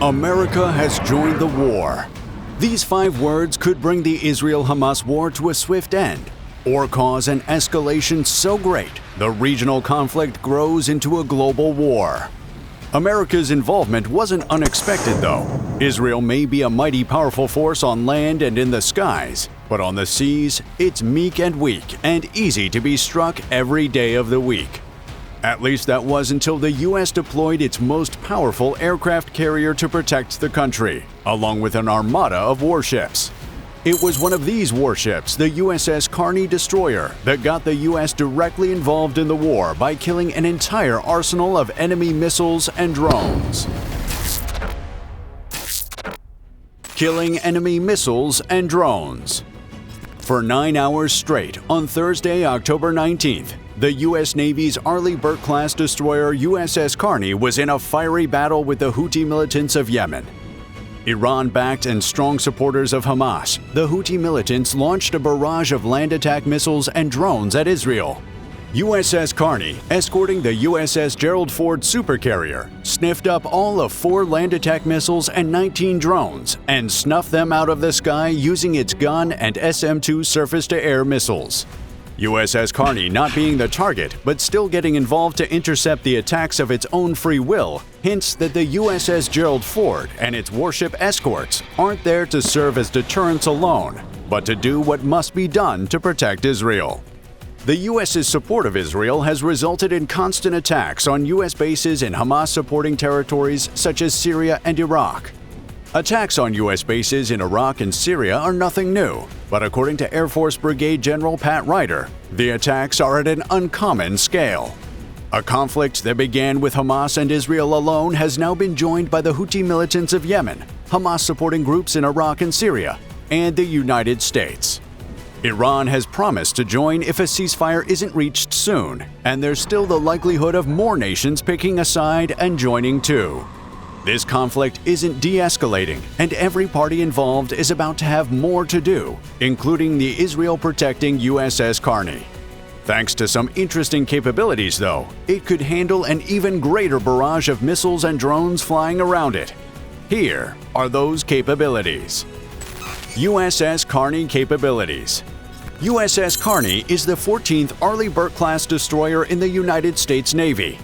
America has joined the war. These 5 words could bring the Israel-Hamas war to a swift end, or cause an escalation so great the regional conflict grows into a global war. America's involvement wasn't unexpected, though. Israel may be a mighty powerful force on land and in the skies, but on the seas, it's meek and weak and easy to be struck every day of the week. At least that was until the U.S. deployed its most powerful aircraft carrier to protect the country, along with an armada of warships. It was one of these warships, the USS Carney destroyer, that got the U.S. directly involved in the war by killing an entire arsenal of enemy missiles and drones. Killing enemy missiles and drones. For 9 hours straight on Thursday, October 19th, the U.S. Navy's Arleigh Burke-class destroyer USS Carney was in a fiery battle with the Houthi militants of Yemen. Iran-backed and strong supporters of Hamas, the Houthi militants launched a barrage of land attack missiles and drones at Israel. USS Carney, escorting the USS Gerald Ford supercarrier, sniffed up all of 4 land attack missiles and 19 drones and snuffed them out of the sky using its gun and SM-2 surface-to-air missiles. USS Carney not being the target, but still getting involved to intercept the attacks of its own free will, hints that the USS Gerald Ford and its warship escorts aren't there to serve as deterrence alone, but to do what must be done to protect Israel. The U.S.'s support of Israel has resulted in constant attacks on U.S. bases in Hamas-supporting territories such as Syria and Iraq. Attacks on U.S. bases in Iraq and Syria are nothing new, but according to Air Force Brigade General Pat Ryder, the attacks are at an uncommon scale. A conflict that began with Hamas and Israel alone has now been joined by the Houthi militants of Yemen, Hamas-supporting groups in Iraq and Syria, and the United States. Iran has promised to join if a ceasefire isn't reached soon, and there's still the likelihood of more nations picking a side and joining too. This conflict isn't de-escalating, and every party involved is about to have more to do, including the Israel-protecting USS Carney. Thanks to some interesting capabilities, though, it could handle an even greater barrage of missiles and drones flying around it. Here are those capabilities. USS Carney capabilities. USS Carney is the 14th Arleigh Burke-class destroyer in the United States Navy.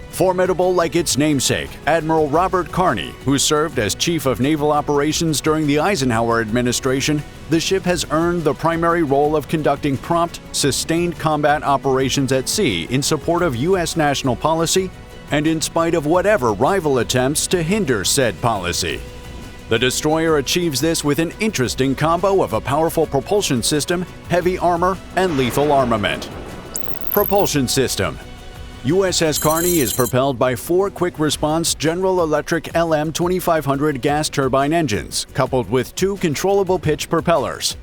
Formidable like its namesake, Admiral Robert Carney, who served as Chief of Naval Operations during the Eisenhower administration, the ship has earned the primary role of conducting prompt, sustained combat operations at sea in support of U.S. national policy and in spite of whatever rival attempts to hinder said policy. The destroyer achieves this with an interesting combo of a powerful propulsion system, heavy armor, and lethal armament. Propulsion system. USS Carney is propelled by 4 quick-response General Electric LM2500 gas turbine engines, coupled with 2 controllable pitch propellers.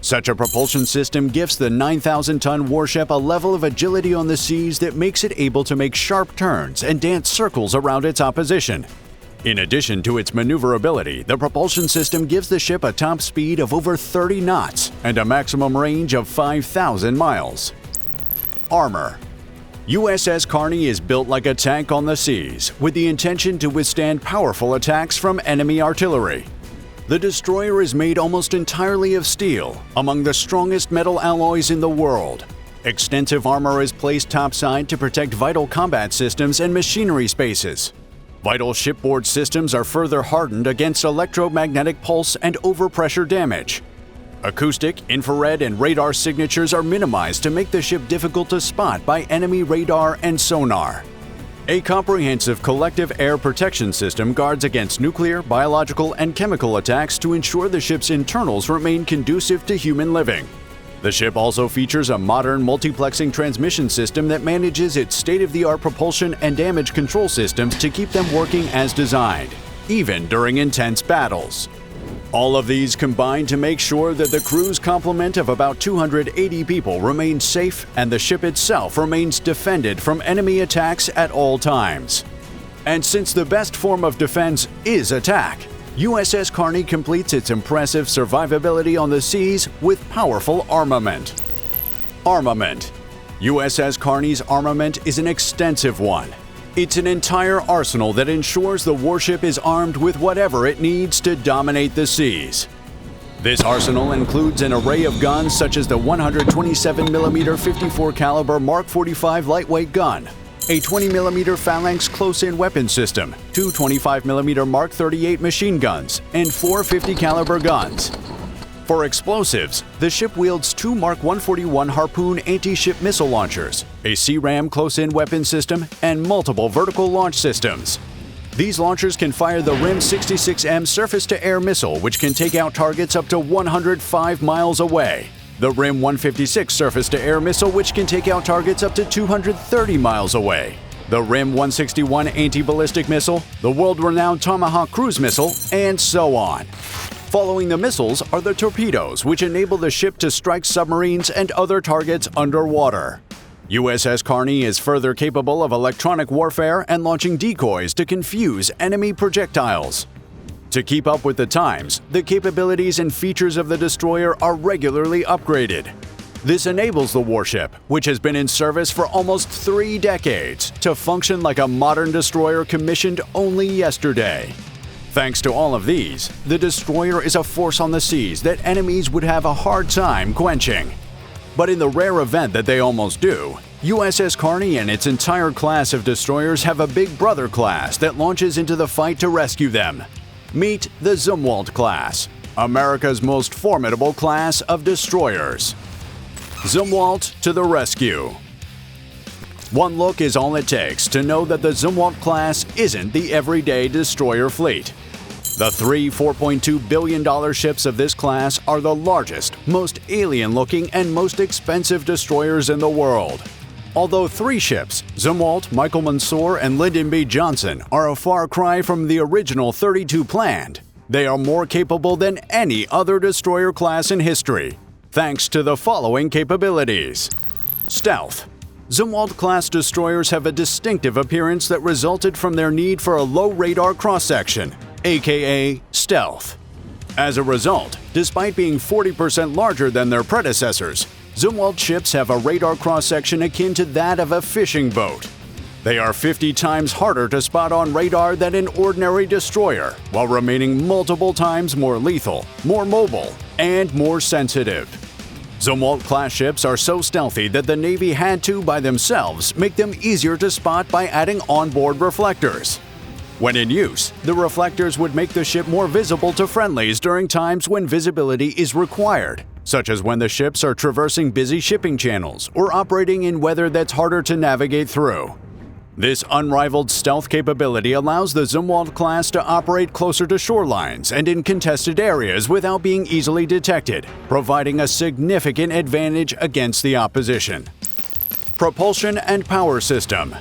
Such a propulsion system gives the 9,000-ton warship a level of agility on the seas that makes it able to make sharp turns and dance circles around its opposition. In addition to its maneuverability, the propulsion system gives the ship a top speed of over 30 knots and a maximum range of 5,000 miles. Armor. USS Carney is built like a tank on the seas, with the intention to withstand powerful attacks from enemy artillery. The destroyer is made almost entirely of steel, among the strongest metal alloys in the world. Extensive armor is placed topside to protect vital combat systems and machinery spaces. Vital shipboard systems are further hardened against electromagnetic pulse and overpressure damage. Acoustic, infrared, and radar signatures are minimized to make the ship difficult to spot by enemy radar and sonar. A comprehensive collective air protection system guards against nuclear, biological, and chemical attacks to ensure the ship's internals remain conducive to human living. The ship also features a modern multiplexing transmission system that manages its state-of-the-art propulsion and damage control systems to keep them working as designed, even during intense battles. All of these combine to make sure that the crew's complement of about 280 people remains safe and the ship itself remains defended from enemy attacks at all times. And since the best form of defense is attack, USS Carney completes its impressive survivability on the seas with powerful armament. Armament. USS Carney's armament is an extensive one. It's an entire arsenal that ensures the warship is armed with whatever it needs to dominate the seas. This arsenal includes an array of guns such as the 127mm 54 caliber Mark 45 lightweight gun, a 20mm Phalanx close-in weapon system, two 25mm Mark 38 machine guns, and four 50 caliber guns. For explosives, the ship wields two Mark 141 Harpoon anti-ship missile launchers, a CRAM close-in weapon system, and multiple vertical launch systems. These launchers can fire the RIM 66M surface-to-air missile, which can take out targets up to 105 miles away, the RIM 156 surface-to-air missile, which can take out targets up to 230 miles away, the RIM 161 anti-ballistic missile, the world-renowned Tomahawk cruise missile, and so on. Following the missiles are the torpedoes, which enable the ship to strike submarines and other targets underwater. USS Carney is further capable of electronic warfare and launching decoys to confuse enemy projectiles. To keep up with the times, the capabilities and features of the destroyer are regularly upgraded. This enables the warship, which has been in service for almost 3 decades, to function like a modern destroyer commissioned only yesterday. Thanks to all of these, the destroyer is a force on the seas that enemies would have a hard time quenching. But in the rare event that they almost do, USS Carney and its entire class of destroyers have a big brother class that launches into the fight to rescue them. Meet the Zumwalt class, America's most formidable class of destroyers. Zumwalt to the rescue. One look is all it takes to know that the Zumwalt class isn't the everyday destroyer fleet. The three $4.2 billion ships of this class are the largest, most alien-looking, and most expensive destroyers in the world. Although 3 ships, Zumwalt, Michael Mansour, and Lyndon B. Johnson, are a far cry from the original 32 planned, they are more capable than any other destroyer class in history, thanks to the following capabilities. Stealth. Zumwalt-class destroyers have a distinctive appearance that resulted from their need for a low radar cross-section, aka stealth. As a result, despite being 40% larger than their predecessors, Zumwalt ships have a radar cross-section akin to that of a fishing boat. They are 50 times harder to spot on radar than an ordinary destroyer, while remaining multiple times more lethal, more mobile, and more sensitive. Zumwalt-class ships are so stealthy that the Navy had to, by themselves, make them easier to spot by adding onboard reflectors. When in use, the reflectors would make the ship more visible to friendlies during times when visibility is required, such as when the ships are traversing busy shipping channels or operating in weather that's harder to navigate through. This unrivaled stealth capability allows the Zumwalt class to operate closer to shorelines and in contested areas without being easily detected, providing a significant advantage against the opposition. Propulsion and power system.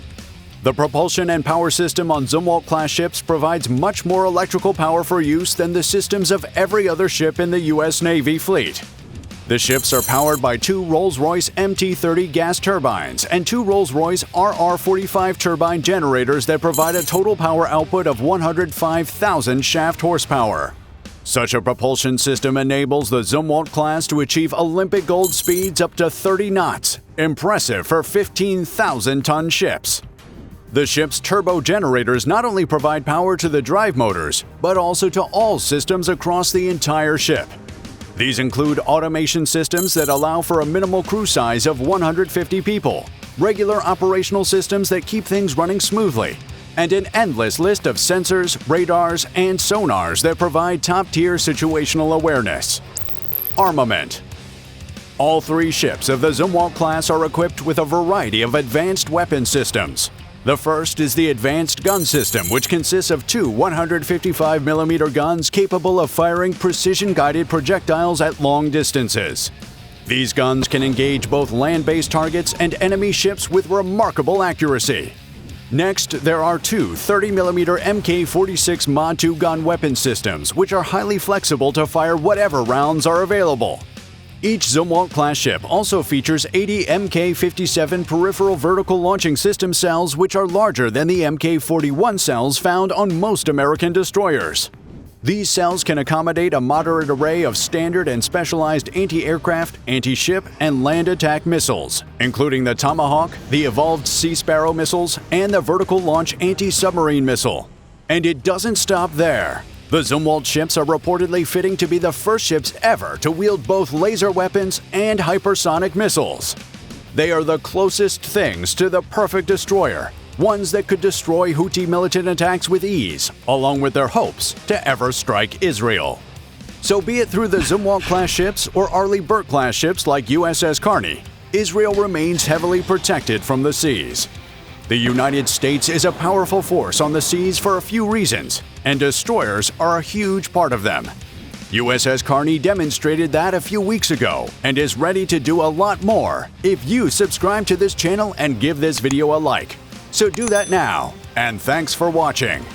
The propulsion and power system on Zumwalt-class ships provides much more electrical power for use than the systems of every other ship in the U.S. Navy fleet. The ships are powered by 2 Rolls-Royce MT-30 gas turbines and 2 Rolls-Royce RR-45 turbine generators that provide a total power output of 105,000 shaft horsepower. Such a propulsion system enables the Zumwalt class to achieve Olympic gold speeds up to 30 knots, impressive for 15,000-ton ships. The ship's turbo generators not only provide power to the drive motors, but also to all systems across the entire ship. These include automation systems that allow for a minimal crew size of 150 people, regular operational systems that keep things running smoothly, and an endless list of sensors, radars, and sonars that provide top-tier situational awareness. Armament. All 3 ships of the Zumwalt class are equipped with a variety of advanced weapon systems. The first is the Advanced Gun System, which consists of 2 155mm guns capable of firing precision-guided projectiles at long distances. These guns can engage both land-based targets and enemy ships with remarkable accuracy. Next, there are 2 30mm Mk-46 Mod 2 gun weapon systems, which are highly flexible to fire whatever rounds are available. Each Zumwalt-class ship also features 80 Mk-57 peripheral vertical launching system cells, which are larger than the Mk-41 cells found on most American destroyers. These cells can accommodate a moderate array of standard and specialized anti-aircraft, anti-ship, and land attack missiles, including the Tomahawk, the evolved Sea Sparrow missiles, and the vertical launch anti-submarine missile. And it doesn't stop there. The Zumwalt ships are reportedly fitting to be the first ships ever to wield both laser weapons and hypersonic missiles. They are the closest things to the perfect destroyer, ones that could destroy Houthi militant attacks with ease, along with their hopes to ever strike Israel. So be it through the Zumwalt-class ships or Arleigh Burke-class ships like USS Carney, Israel remains heavily protected from the seas. The United States is a powerful force on the seas for a few reasons, and destroyers are a huge part of them. USS Carney demonstrated that a few weeks ago and is ready to do a lot more if you subscribe to this channel and give this video a like. So do that now, and thanks for watching.